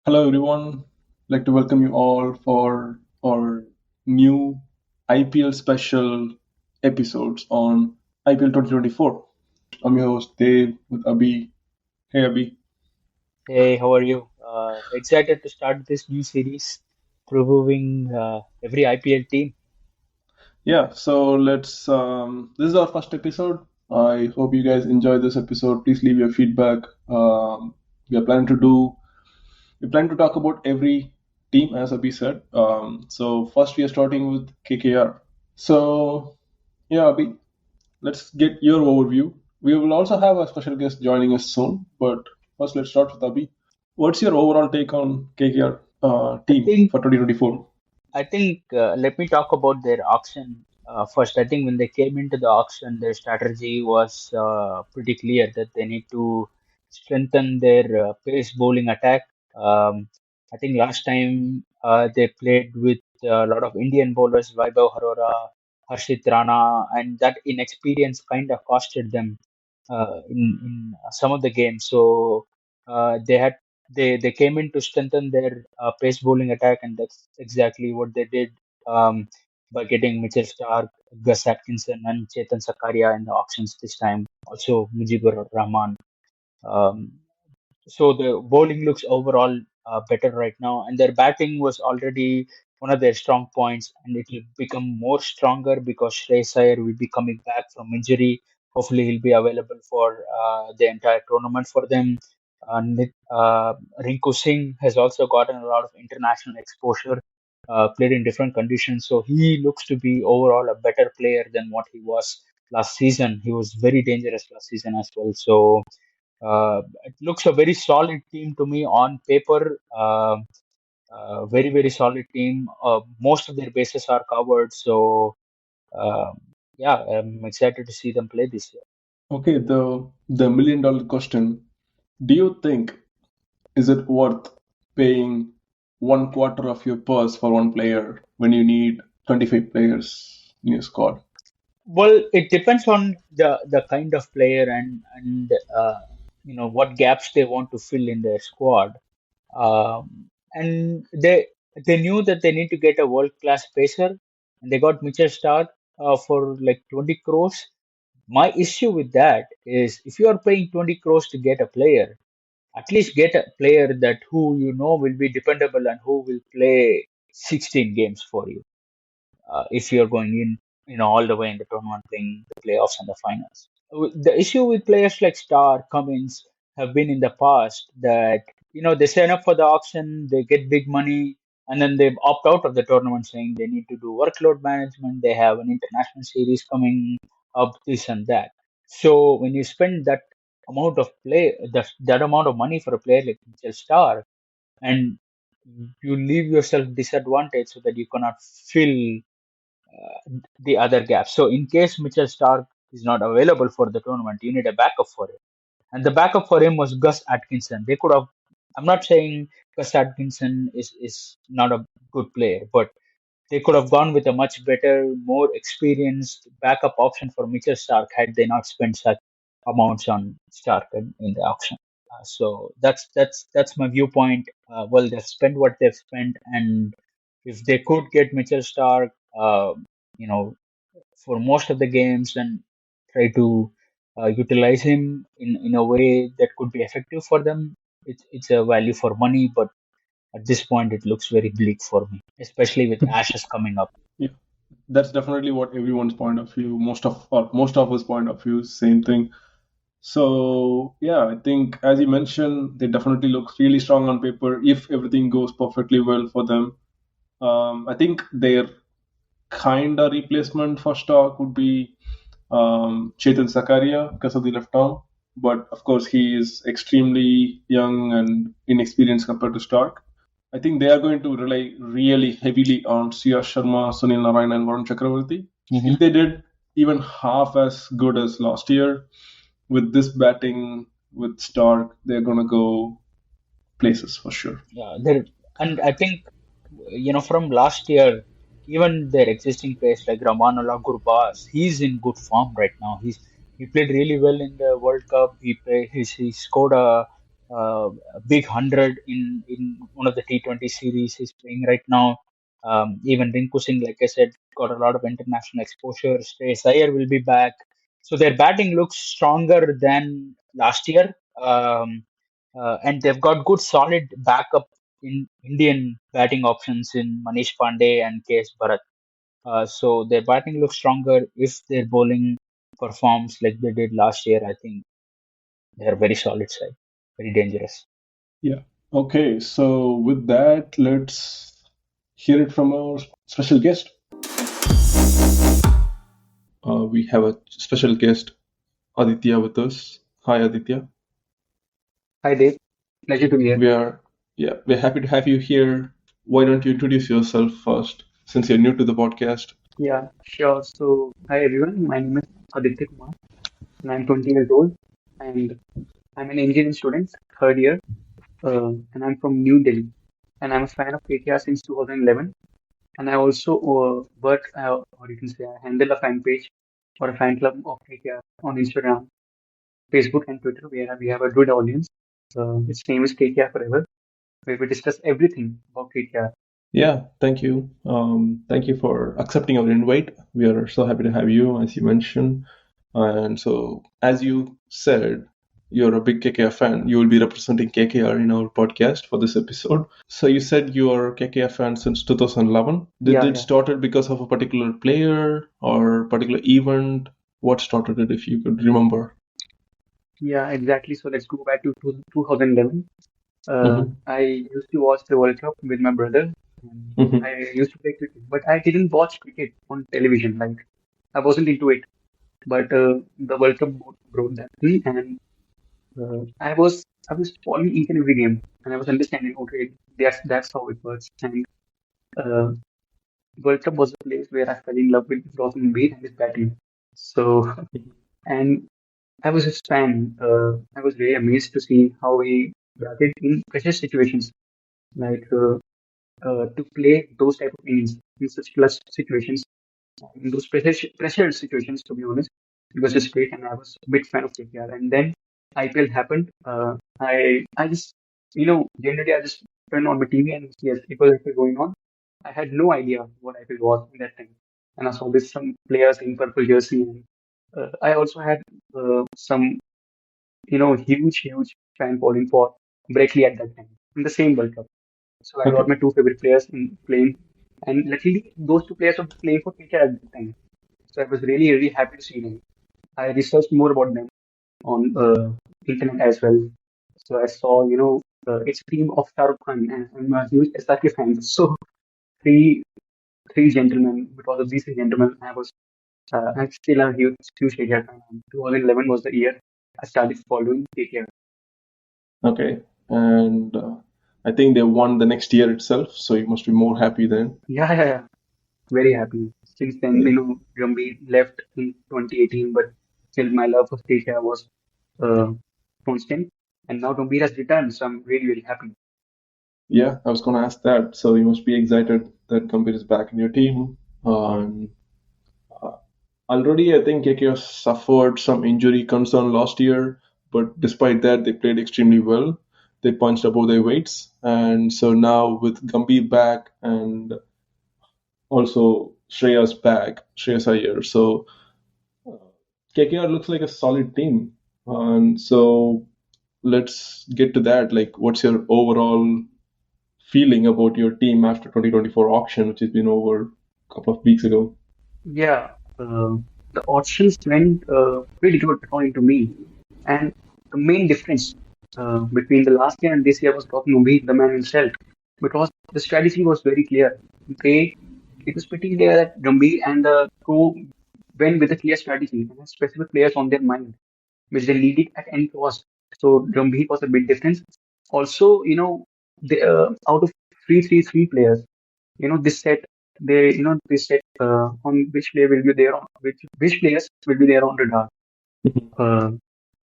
Hello, everyone. I'd like to welcome you all for our new IPL special episodes on IPL 2024. I'm your host, Dave, with Abhi. Hey, Abhi. Hey, how are you? Excited to start this new series, previewing every IPL team. Yeah, so this is our first episode. I hope you guys enjoy this episode. Please leave your feedback. We are planning to do, we plan to talk about every team, as Abhi said. So, first, we are starting with KKR. So, yeah, Abhi, let's get your overview. We will also have a special guest joining us soon, but first let's start with Abhi. What's your overall take on KKR I team think for 2024? let me talk about their auction first. I think when they came into the auction, their strategy was pretty clear that they need to strengthen their pace bowling attack. I think last time they played with a lot of Indian bowlers, Vaibhav Harora, Harshit Rana, and that inexperience kind of costed them in some of the games. So they had they came in to strengthen their pace bowling attack, and that's exactly what they did by getting Mitchell Starc, Gus Atkinson, and Chetan Sakaria in the auctions this time. Also Mujibur Rahman. Um, so the bowling looks overall better right now, and their batting was already one of their strong points, and it will become more stronger because Shreyas Iyer will be coming back from injury. Hopefully, he'll be available for the entire tournament for them. Rinku Singh has also gotten a lot of international exposure, played in different conditions, so he looks to be overall a better player than what he was last season. He was very dangerous last season as well. So it looks a very solid team to me on paper. Very, very solid team. Most of their bases are covered. So, uh, yeah, I'm excited to see them play this year. Okay, the million-dollar question. Do you think is it worth paying one quarter of your purse for one player when you need 25 players in your squad? Well, it depends on the kind of player and what gaps they want to fill in their squad. And they knew that they need to get a world class pacer, and they got Mitchell Starc for like 20 crores. My issue with that is if you are paying 20 crores to get a player, at least get a player that who you know will be dependable and who will play 16 games for you. If you're going in, all the way in the tournament, playing the playoffs and the finals. The issue with players like Star, Cummins have been in the past that, they sign up for the auction, they get big money, and then they opt out of the tournament saying they need to do workload management, they have an international series coming up, this and that. So when you spend that amount of money for a player like Mitchell Starr, and you leave yourself disadvantaged so that you cannot fill the other gaps. So in case Mitchell Stark is not available for the tournament, you need a backup for it. And the backup for him was Gus Atkinson. They could have. I'm not saying Gus Atkinson is not a good player, but they could have gone with a much better, more experienced backup option for Mitchell Stark had they not spent such amounts on Stark in the auction. So that's my viewpoint. Well, they've spent what they've spent, and if they could get Mitchell Stark, you know, for most of the games and try to utilize him in a way that could be effective for them, it's a value for money. But at this point, it looks very bleak for me, especially with Ashes coming up. Yeah, that's definitely what everyone's point of view, most of us point of view, same thing. So yeah, I think as you mentioned, they definitely look really strong on paper if everything goes perfectly well for them. I think their kind of replacement for Stark would be Chetan Sakaria because of the left arm, but of course he is extremely young and inexperienced compared to Stark. I think they are going to rely really heavily on Siya Sharma, Sunil Narine, and Varun Chakravarti. Hmm. If they did even half as good as last year with this batting with Stark, they're going to go places for sure. Yeah, and I think from last year, even their existing players like Ramanullah Gurbaz, he's in good form right now. He played really well in the World Cup. He scored a a big 100 in one of the T20 series he's playing right now. Even Rinku Singh, like I said, got a lot of international exposure. Shreyas Iyer will be back. So their batting looks stronger than last year. And they've got good solid backup in Indian batting options in Manish Pandey and KS Bharat. So their batting looks stronger. If their bowling performs like they did last year, I think they're a very solid side, very dangerous. Yeah. Okay, so with that, let's hear it from our special guest. We have a special guest, Aditya, with us. Hi, Aditya. Hi Dave, pleasure to be here. We're happy to have you here. Why don't you introduce yourself first, since you're new to the podcast? Yeah, sure. So, hi everyone. My name is Aditya Kumar, and I'm 20 years old, and I'm an engineering student, third year, and I'm from New Delhi, and I'm a fan of KKR since 2011. And I also work, or you can say, I handle a fan page or a fan club of KKR on Instagram, Facebook, and Twitter. We have a good audience. Its name is KKR Forever, where we discuss everything about KKR. Yeah, thank you. Thank you for accepting our invite. We are so happy to have you, as you mentioned. And so, as you said, you're a big KKR fan. You will be representing KKR in our podcast for this episode. So, you said you are a KKR fan since 2011. Did Yeah, it yeah. started because of a particular player or particular event? What started it, if you could remember? Yeah, exactly. So let's go back to 2011. Mm-hmm. I used to watch the World Cup with my brother. Mm-hmm. I used to play cricket, but I didn't watch cricket on television. Like I wasn't into it. But the World Cup brought that to me, and I was following each and every game, and I was understanding. Okay, that's how it works. And uh, World Cup was a place where I fell in love with Gautam Gambhir and his batting. So, and I was his fan. I was very amazed to see how he batted in pressure situations. Like to play those type of innings in such clutch situations, in those pressure situations, to be honest, it was just great, and I was a big fan of KKR. And then IPL happened. I just generally I just turned on my TV and yes, it was IPL going on. I had no idea what IPL was at that time, and I saw this some players in purple jersey. And, I also had some huge fan following for Brackley at that time in the same World Cup. So I got Okay. my two favorite players in playing, and luckily those two players were playing for KKR at that time. So I was really happy to see them. I researched more about them on internet as well. So I saw it's a team of Starc Khan, and I'm a huge SRK fan. So three three gentlemen. Because of these three gentlemen, I'm still a huge KKR fan. 2011 was the year I started following KKR. Okay. And I think they won the next year itself, so you must be more happy then. Yeah. Very happy. Since then, Yeah. Gambhir left in 2018, but still my love for KKR was uh, constant. And now Gambhir has returned, so I'm really happy. Yeah, I was gonna ask that. So you must be excited that Gambhir is back in your team. Um, uh, Already, I think KKR suffered some injury concern last year, but despite that, they played extremely well. They punched above their weights, and so now with Gambhir back and also Shreyas Iyer, so KKR looks like a solid team. And so let's get to that. Like, what's your overall feeling about your team after 2024 auction, which has been over a couple of weeks ago? Yeah, the auctions went pretty good according to me. And the main difference between the last year and this year was Gambhir, the man himself, because the strategy was very clear. It was pretty clear that Gambhir and the crew went with a clear strategy and had specific players on their mind, which they lead it at any cost. So Gambhir was a big difference. Also, out of 3-3-3 players, this set on which player will be there on which players will be there on radar. Uh,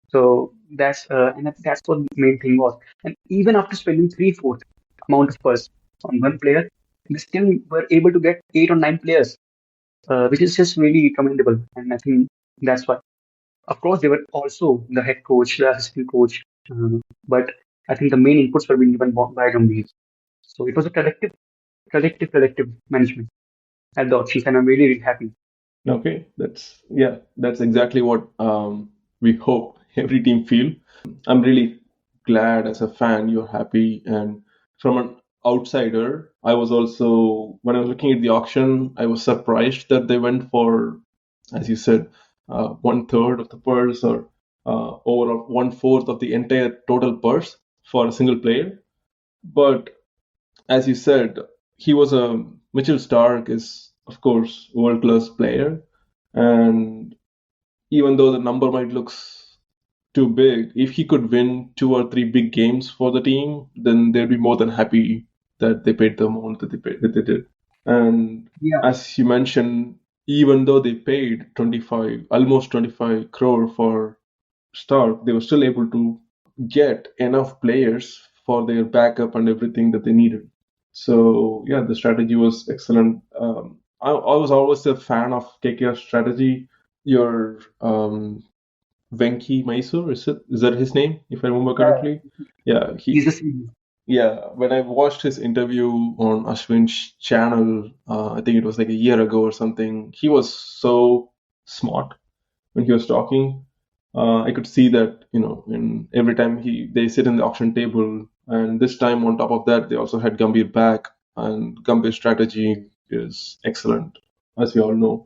so that's what the main thing was. And even after spending three-fourth amount of purse on one player, they still were able to get 8 or 9 players, which is just really commendable. And I think that's why. Of course, they were also the head coach, the assistant coach, but I think the main inputs were being given by Gambhir. So it was a collective management at the auctions, and I'm really, really happy. Okay, that's exactly what we hope every team feel. I'm really glad as a fan you're happy, and from an outsider, I was also when I was looking at the auction, I was surprised that they went for, as you said, one third of the purse or over one fourth of the entire total purse for a single player. But as you said, he was a Mitchell Starc is of course world class player, and even though the number might look too big, if he could win two or three big games for the team, then they'd be more than happy that they paid the amount that they did. And Yeah, as you mentioned, even though they paid almost 25 crore for Starc, they were still able to get enough players for their backup and everything that they needed. So yeah, the strategy was excellent. I was always a fan of KKR strategy. Your Venki Mysore, is that his name, if I remember yeah, correctly? Yeah, he's the same. when I watched his interview on Ashwin's channel, I think it was like a year ago or something, he was so smart when he was talking. I could see that, in every time they sit in the auction table, and this time on top of that, they also had Gambhir back, and Gambhir's strategy is excellent, as we all know.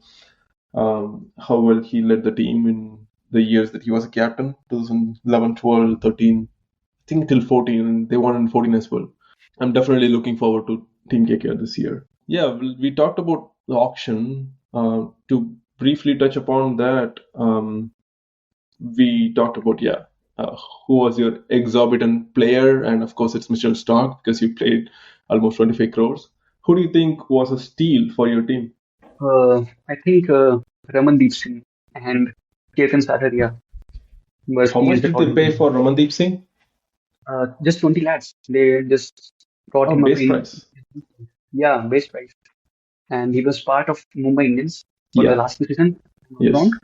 How well he led the team in the years that he was a captain, 2011, 12, 13, I think till 14, and they won in 14 as well. I'm definitely looking forward to Team KKR this year. Yeah, we talked about the auction. To briefly touch upon that, we talked about, who was your exorbitant player, and of course it's Mitchell Starc because you played almost 25 crores. Who do you think was a steal for your team? I think Ramandeep Singh and Ketan Sataria were How steals much did they pay accordingly. for Ramandeep Singh? Just 20 lakhs. They just brought Oh, him up base in, price. yeah, base price. And he was part of Mumbai Indians for the Yeah. last season, if I'm not wrong. Yes.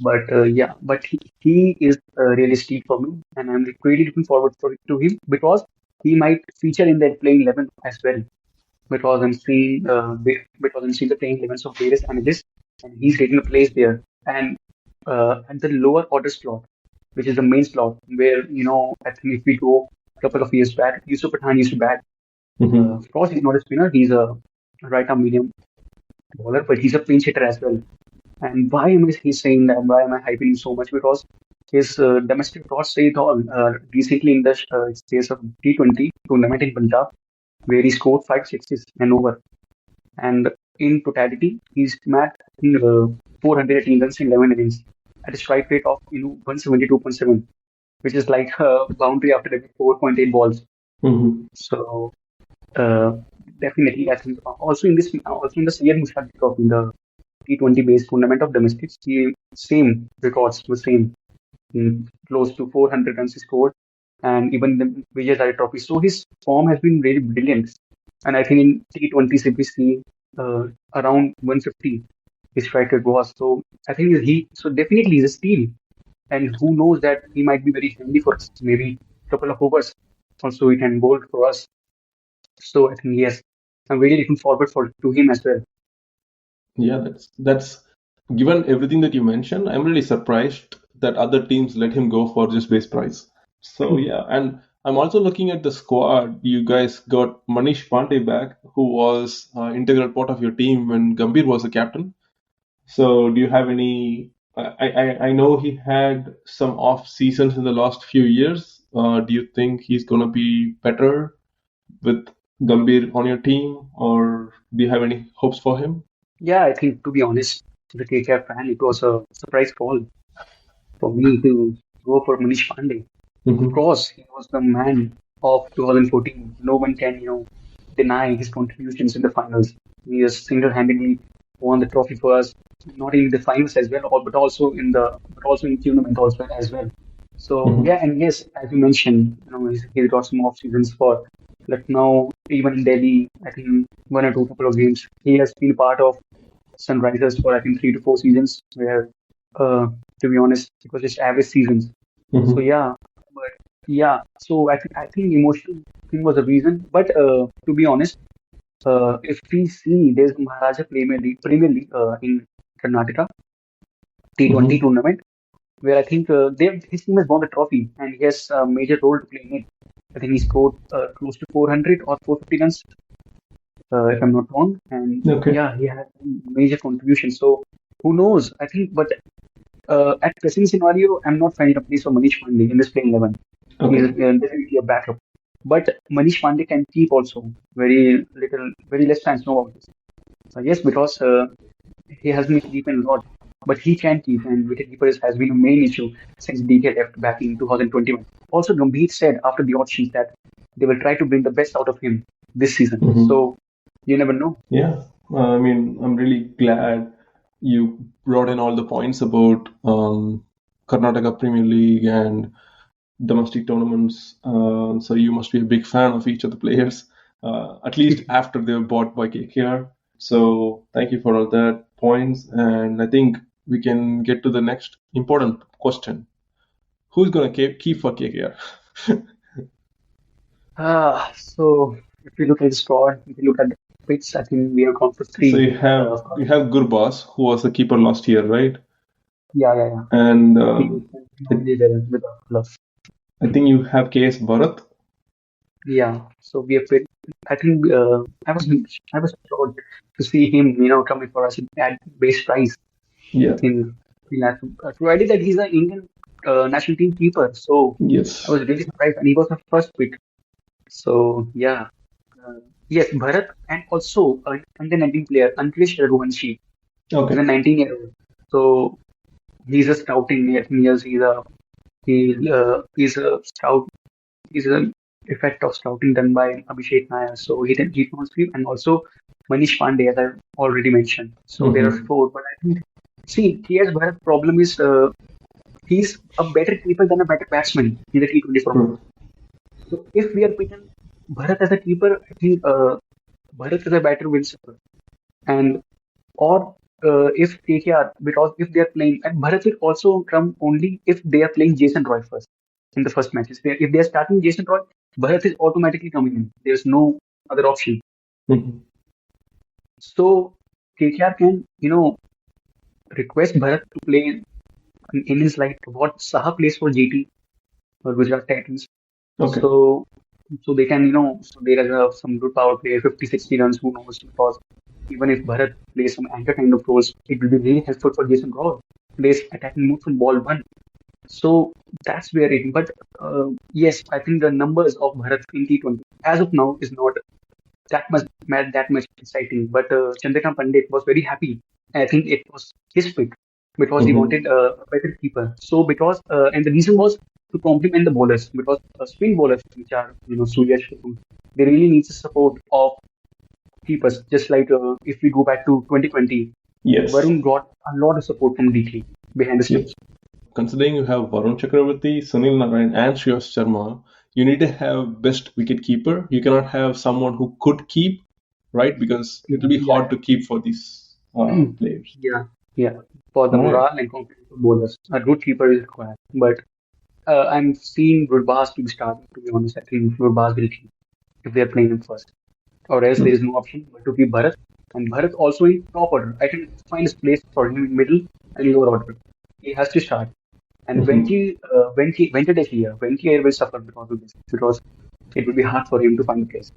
But yeah, but he is really steep for me, and I'm really looking forward to him because he might feature in that playing 11 as well. Because I'm seeing the playing 11s of various analysts, and he's getting a place there. And at the lower order slot, which is the main slot, where I think if we go a couple of years back, Yusuf Pathan used to bat. Mm-hmm. Of course, he's not a spinner; he's a right-arm medium bowler, but he's a pinch hitter as well. And why am I he's saying that? Why am I hyping him so much? Because his domestic records say it all. Recently in the space of T20 tournament in Punjab, where he scored 5 sixes and over. And in totality, he's matched 418 runs in 11 innings at a strike rate of 172.7, which is like a boundary after every 4.8 balls. Mm-hmm. So uh, definitely, I think also in the Syed Mushtaq Trophy, the T20 based tournament of domestics, the same records were same, close to 400 runs he scored, and even the Vijay Hazare Trophy. So his form has been really brilliant, and I think in T20s if we see around 150 his strike rate was. So I think so definitely he's a steal, and who knows that he might be very handy for us, maybe a couple of overs. Also, he can bowl for us. So I think yes, I'm really looking forward to him as well. Yeah, that's given everything that you mentioned, I'm really surprised that other teams let him go for just base price. So yeah, and I'm also looking at the squad. You guys got Manish Pandey back, who was integral part of your team when Gambhir was the captain. So do you have any? I know he had some off seasons in the last few years. Do you think he's gonna be better with Gambhir on your team, or do you have any hopes for him? Yeah, I think to be honest, the KKR fan, it was a surprise call for me to go for Manish Pandey. Of Mm-hmm. course, he was the man of 2014. No one can, deny his contributions in the finals. He has single-handedly won the trophy for us, not in the finals as well, but also in tournament also as well. So Mm-hmm. yeah, and yes, as you mentioned, he's got some off seasons for Lucknow, even in Delhi. I think one or two couple of games. He has been part of Sunrisers for I think 3 to 4 seasons, where, uh, to be honest, it was just average seasons. So Mm-hmm. yeah, but Yeah, so I think emotional thing was the reason. But to be honest, if we see there's Maharaja Premier League in Karnataka T20 Mm-hmm. tournament, where I think his team has won the trophy and he has a major role to play in it. I think he scored close to 400 or 450 runs, if I'm not wrong. And Okay. yeah, he had a major contribution. So who knows? I think, but at present scenario, I'm not finding a place for Manish Pandey in this playing 11. He's Okay. definitely a backup. But Manish Pandey can keep also. Very less fans know about this. Yes, because he has been keeping a lot, but he can keep, and wicketkeeper has been a main issue since DK left back in 2021. Also, Gambhir said after the auctions that they will try to bring the best out of him this season. Mm-hmm. So you never know. Yeah. I mean, I'm really glad you brought in all the points about Karnataka Premier League and domestic tournaments. So you must be a big fan of each of the players, at least after they were bought by KKR. So thank you for all that points, and I think we can get to the next important question: who's gonna keep for KKR? So if we look at the squad, if we look at the pitch, I think we have gone for So three. you have Gurbaz, who was the keeper last year, right? Yeah. And He was I, only there with our club. I think you have KS Bharat. Yeah, so we have paid. I think I was shocked to see him, coming for us at base price. I Yeah. think provided that he's an Indian national team keeper. So I Yes. was really surprised, and he was the first pick. So yeah, yes, Bharat, and also an under 19 player, Ankush Raghuvanshi. He's a Okay. 19-year-old. So he's a scouting. I think he's a scout is an effect of scouting done by Abhishek Nair. So he knows him, and also Manish Pandey, as I already mentioned. So there are Mm-hmm. four. But I think, see, TS Bharat's problem is he's a better keeper than a better batsman in the T20 format. True. So if we are picking Bharat as a keeper, I think Bharat is a better win saver. And or if KKR, because if they are playing, and Bharat will also come only if they are playing Jason Roy first in the first match. If they are starting Jason Roy, Bharat is automatically coming in. There's no other option. Mm-hmm. So KKR can, request Bharat to play in his like what Saha plays for GT or Gujarat Titans. Okay. So so they can, so there is some good power play, 50, 60 runs, who knows, because even if Bharat plays some anchor kind of roles, it will be really helpful for Jason Roy. Plays attacking mode from ball one. So that's where it. But yes, I think the numbers of Bharat in T20 as of now is not that much exciting. But Chandrakant Pandit was very happy. I think it was his pick because he Mm-hmm. wanted a better keeper. So because and the reason was to complement the bowlers because spin bowlers, which are Surya Shrikum, they really need the support of keepers. Just like if we go back to 2020, Yes. Varun got a lot of support from DK behind the Yep. stumps. Considering you have Varun Chakravarti, Sunil Narayan, and Shreyas Sharma, you need to have best wicket keeper. You cannot have someone who could keep, right? Because it will be hard Yeah, to keep for these yeah. players. Yeah, yeah. For the All right. morale and confidence of bowlers, a good keeper is required. But I'm seeing Gurbaz to be starting. To be honest, I think Gurbaz will keep if they're playing him first, or else there is no option but to keep Bharat. And Bharat also in top order. I can find his place for him in middle and lower order. He has to start. And Mm-hmm. Venki will suffer because of this because it will be hard for him to find a place.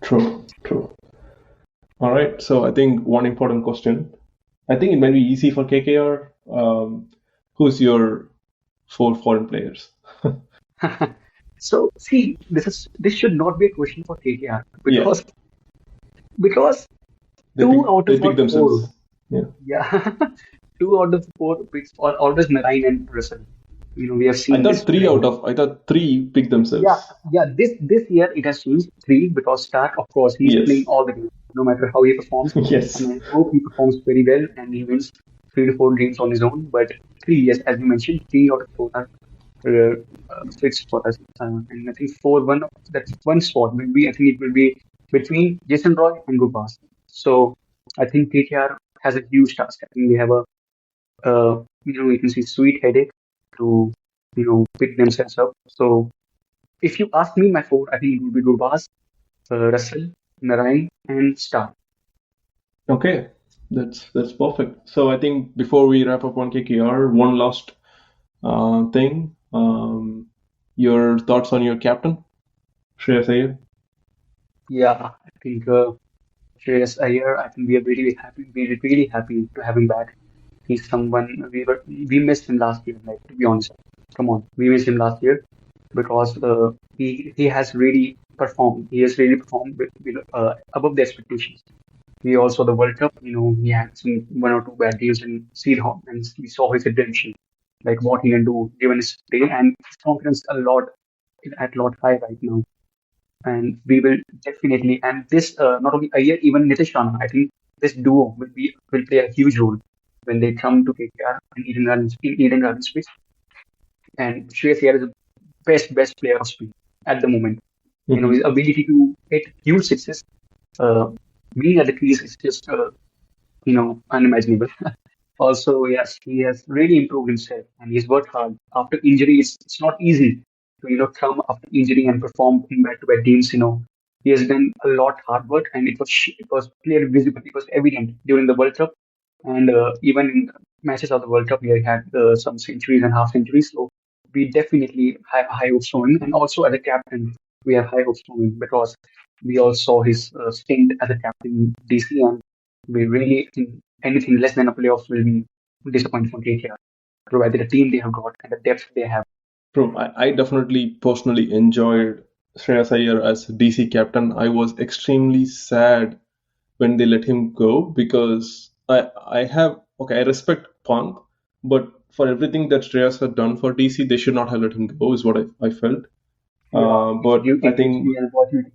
True. True. All right. So I think one important question. I think it might be easy for KKR. Who's your four foreign players? So see, this should not be a question for KKR Yeah, because they two pick out they of pick our four. themselves. Yeah, Yeah, two out of four picks are always Narayan and Russell. We have I seen this thought three trend. out of I thought three pick Yeah, themselves. yeah. This year it has changed three because Starc, of course, he's playing Yes, all the games, no matter how he performs, and yes. I hope he performs very well and he wins 3 to 4 games on his own. But three, yes, as you mentioned, three out of four are uh, fixed for us, and I think that's one spot will be. I think it will be between Jason Roy and Gurbaaz. So I think KKR has a huge task. I think they have a you can see sweet headache to pick themselves up. So if you ask me, my four, I think it would be Gurbaz, Russell, Narayan, and Star. Okay, that's perfect. So I think before we wrap up on KKR, one last thing. Your thoughts on your captain, Shreyas Iyer? Yeah, I think Shreyas Iyer, I think we are really happy. We're really happy to have him back. He's someone we missed him last year. Like, to be honest, come on, we missed him last year because he has really performed. He has really performed above the expectations. We also the World Cup. He had some one or two bad games in Seedhorn, and we saw his redemption, like what he can do given his play, and his confidence a lot at lot high right now. And we will definitely, and this not only Iyer, even Nitish Rana, I think this duo will play a huge role when they come to KKR in Eden Gardens pitch. And Shreyas Iyer is the best player of Spain at the moment. His Mm-hmm. ability to hit huge sixes, uh, being at the crease is just unimaginable. Also, yes, he has really improved himself and he's worked hard. After injury, it's not easy to, come after injury and perform in back-to-back games. He has done a lot hard work and it was clearly visible. It was evident during the World Cup and even in matches of the World Cup, he had some centuries and half centuries. So we definitely have high hopes for him. And also as a captain, we have high hopes for him because we all saw his stint as a captain in DC and we really think anything less than a playoffs will be disappointing for KKR, provided the team they have got and the depth they have. Bro, I definitely personally enjoyed Shreyas Iyer as DC captain. I was extremely sad when they let him go because I have okay, I respect Punk, but for everything that Shreyas had done for DC, they should not have let him go, is what I felt. Yeah, But it gives me an opportunity.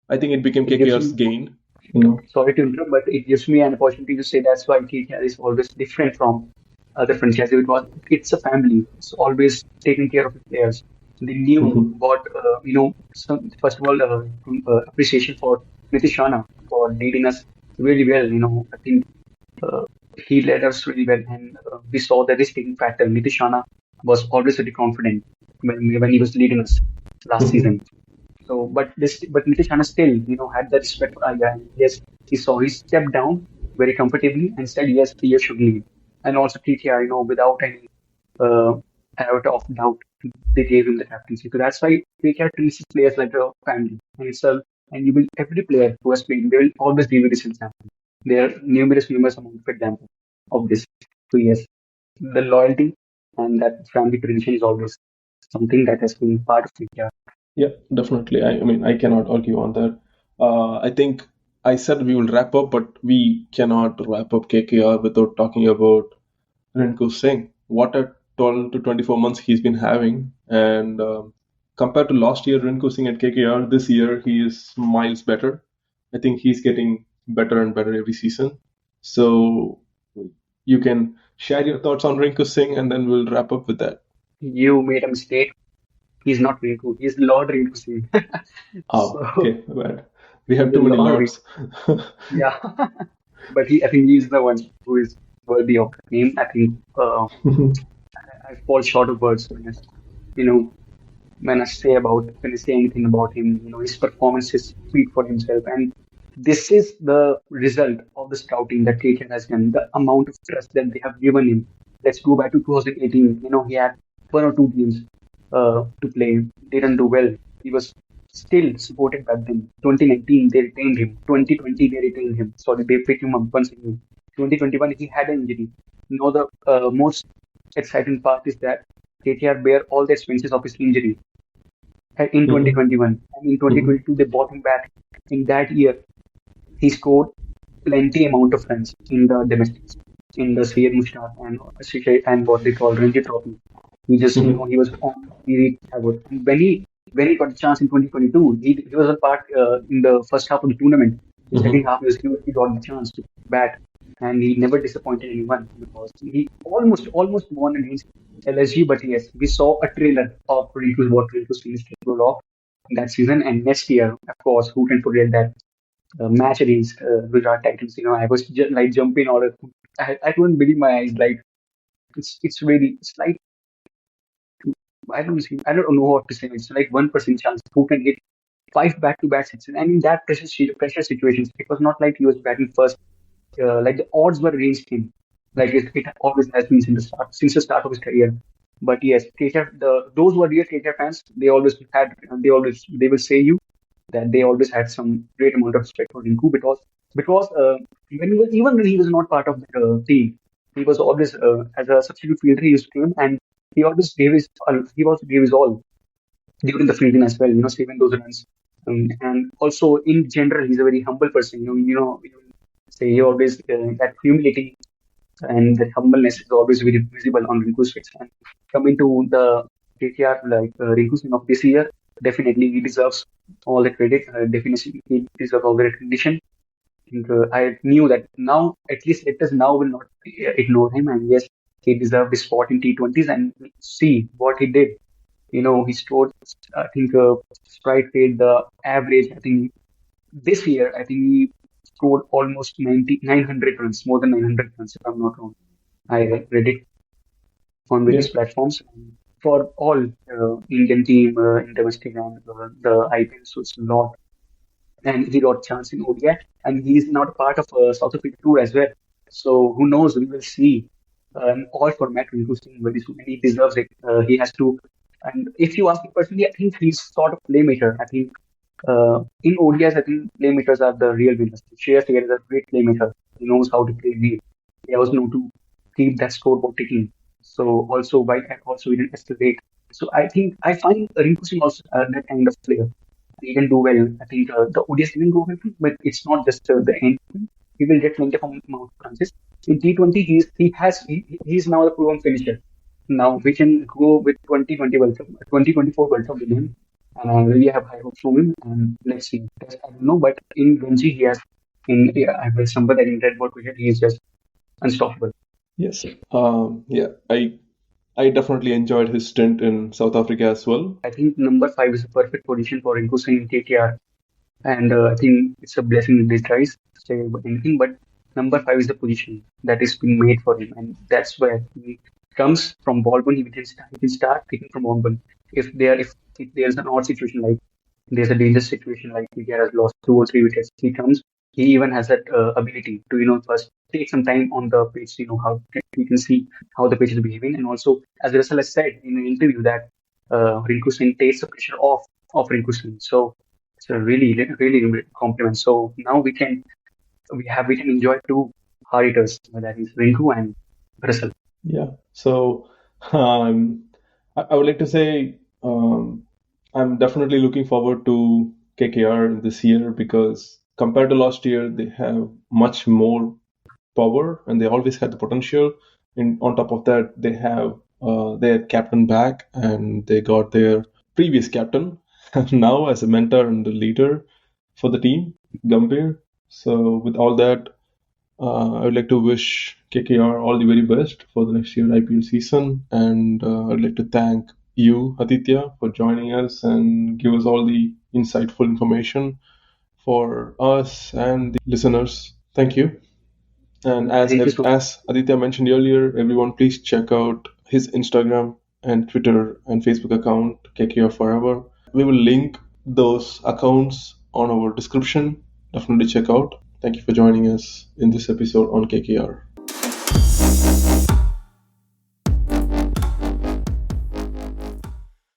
I think it became It gives KKR's me gain, you know. Sorry to interrupt, but it gives me an opportunity to say that's why KKR is always different from other franchises because it's a family. It's always taking care of the players. They knew Mhm. what, first of all, appreciation for Nitish Rana for leading us really well. I think uh, he led us really well, and we saw the risk-taking factor. Nitish Rana was always very confident when he was leading us last season. Mhm. So, but Nitish Rana still, had the respect for Aya. And yes, he stepped down very comfortably and said, yes, Priya should lead. And also TTR, without any uh, iota of doubt, they gave him the captaincy. So that's why TTR treats his players like a family. And you will, every player who has played, they will always give you this example. There are numerous amount of examples of this. So yes, the loyalty and that family tradition is always something that has been part of TTR. Yeah, definitely. I mean, I cannot argue on that. I think I said we will wrap up, but we cannot wrap up KKR without talking about Rinku Singh. What a 12 to 24 months he's been having. And compared to last year, Rinku Singh at KKR, this year he is miles better. I think he's getting better and better every season. So you can share your thoughts on Rinku Singh and then we'll wrap up with that. You made a mistake. He's not Rinku. He's Lord Rinku Singh. Oh, So okay, bad. We he's have the too many Lord Rinku. lords. Yeah, but I think he's the one who is worthy of the name. I think I fall short of words you know, when I say anything about him, his performances speak for himself. And this is the result of the scouting that KKR has done, the amount of trust that they have given him. Let's go back to 2018. He had one or two games to play, didn't do well. He was still supported back then. 2019, they retained him. 2020, they retained him. Sorry, they picked him up once again. 2021, he had an injury. The most exciting part is that KKR bear all the expenses of his injury in Mhm, 2021. And in mhm, 2022, they bought him back. In that year, he scored plenty amount of runs in the domestics, in the Syed Mushtaq and what they call Ranji Trophy. He just, mhm, he was on he reached Harvard. And when he got the chance in 2022, he was a part in the first half of the tournament. The second mhm. half, he got the chance to bat, and he never disappointed anyone because he almost won against LSG. But yes, we saw a trailer of what Ritu's team is capable of that season. And next year, of course, who can forget that match against Gujarat Titans? I was just like jumping out of. I couldn't believe my eyes. Like it's like I don't know what to say. It's like 1% chance who can hit five back-to-back sixes. And in that pressure situations, it was not like he was batting first. Like the odds were against him, like it always has been since the start of his career. But yes, KKR, those were real KKR fans. They will say you that they always had some great amount of respect for Rinku because even when he was not part of the team, he was always as a substitute fielder. He used to come and he gave his all during the fielding as well. Saving those runs. And also in general, he's a very humble person. You say he always that humility and that humbleness is always very visible on Rinku's face. And coming to the KKR, like Rinku Singh of this year, definitely he deserves all the credit. Definitely he deserves all the recognition. And I knew that now, at least let us now will not ignore him. And yes, he deserved his spot in T20s and see what he did. He scored, I think, strike rate, the average, I think, this year, I think he scored almost 900 runs, more than 900 runs, if I'm not wrong. I read it on Yeah. various platforms for all Indian team in domestic and the IPL. So it's a lot, and he got chance in ODI, and he's not a part of South Africa tour as well. So who knows? We will see all format Rinku Singh very soon, and he deserves it. He has to. And if you ask me personally, I think he's sort of playmaker. I think in ODIs, I think playmakers are the real winners. Shreyas Iyer is a great playmaker. He knows how to play game. He also knows to keep that scoreboard ticking. So also also he didn't escalate. So I think I find Rinku Singh also that kind of player. He can do well. I think the ODIs didn't go well, but it's not just the end. He will get plenty of amount of chances. In T20, he's now a proven finisher. Now we can go with 2020 World Cup, 2024 World Cup with him. And I really have high hopes from him. And let's see. I don't know, but in Ranji, he has, I will remember that in red ball cricket, he is just unstoppable. Yes. Yeah. I definitely enjoyed his stint in South Africa as well. I think number 5 is a perfect position for Rinku Singh in KKR. And I think it's a blessing in disguise to say about anything. But number 5 is the position that is being made for him. And that's where he comes from ball one. He can start picking from ball one. If there's an odd situation, like there's a dangerous situation, like KKR has lost 2 or 3 wickets, he comes. He even has that ability to first take some time on the pitch, how he can see how the pitch is behaving. And also, as Russell has said in an interview, that Rinku Singh takes the pressure off of Rinku Singh. So it's a really compliment. So now we can enjoy two hard hitters, that is Rinku and Russell. Yeah. So I would like to say I'm definitely looking forward to KKR this year because compared to last year, they have much more power and they always had the potential. And on top of that, they have their captain back and they got their previous captain now as a mentor and the leader for the team, Gambhir. So with all that, I would like to wish KKR all the very best for the next year IPL season, and I'd like to thank you, Aditya, for joining us and give us all the insightful information for us and the listeners. Thank you. And Thank you so much. as Aditya mentioned earlier, everyone please check out his Instagram and Twitter and Facebook account, KKR Forever. We will link those accounts on our description. Definitely check out. Thank you for joining us in this episode on KKR.